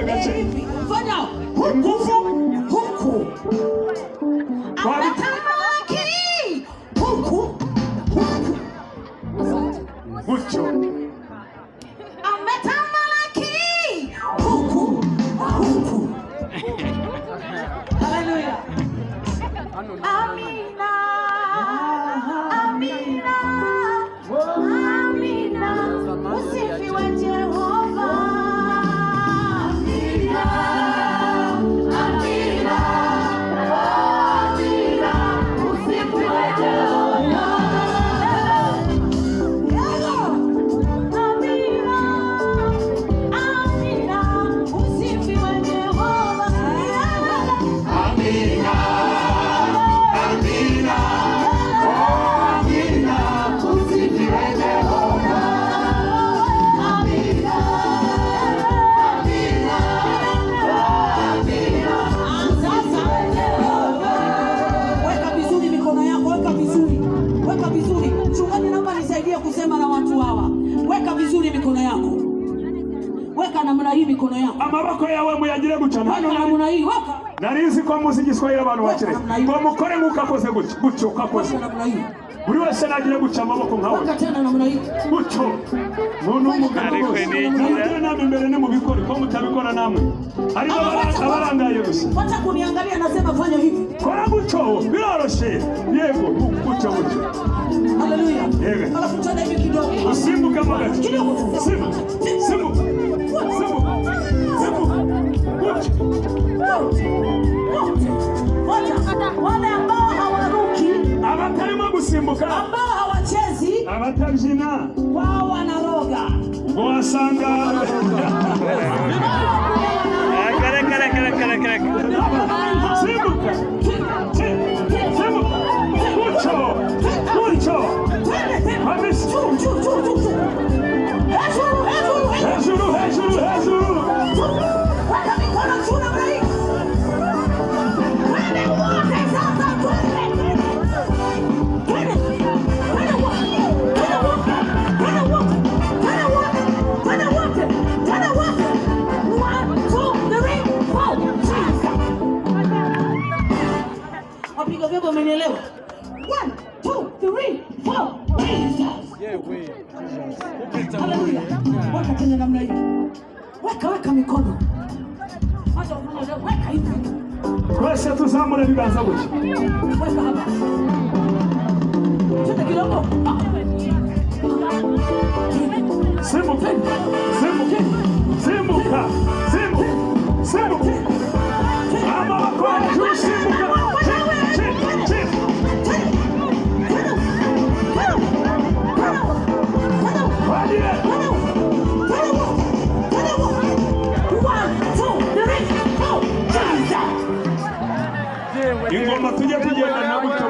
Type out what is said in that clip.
Fanya nguvu huku. Ametamalaki huku. Mucho. Ametamalaki huku. Hallelujah. Amina. Amina. Amina. Usifiwe Jehova. Amina. Amina. Amina. Usifiwe Jehova. Amina. Amina. Usifiwe Jehova. Amina. Amina. Amina. Usifiwe Jehova. Amina. Weka vizuri mikono yako, weka vizuri. Weka vizuri. Mchungaji, naomba nisaidie kusema na watu hawa. Weka vizuri mikono yako. Weka namna hii mikono yako. Amaboko yawe muyagire gucana. Weka namna hii, weka. Narizi ko muzi Giswahili abantu bakire. Ngo mukore ngukakoze gutyo ukakoze. Weka namna hii. Buri wese nagiye guca amaboko nkawe. Weka tena namna hii. Gutyo. Muntu umugabo wese. Namwe imbere ne mubikore ko mutabikora namwe. Ari abarangaye gusa. Wacha kuniangalia, nasema fanya hivi. Kora gutyo biroroshe. Yego gutyo. Haleluya. Yego. Alafu tena hivi kidogo. Usimbuka magati. Kidogo. Simbu. Wale ambao hawaruki, abatarimo gusimbuka, ambao hawachezi, abatabyina, wao wanaroga. Wasanga. Kare. Simbuka. Gutyo. Hejuru. Weka mikono juu namna hii. Twende wote sasa, twende. Twende wote. 1, 2, 3, 4. Wapiga vyombo, umenielewa? 1, 2, 3, 4. Hallelujah. Weka tena namna hii. Weka mikono. Weka hivi. Wese tuzamure biganza gutyo. Weka hapa. Twende kidogo. Simbuka. Amaboko hejuru, simbuka. Ingoma tujye tugenda na gutyo.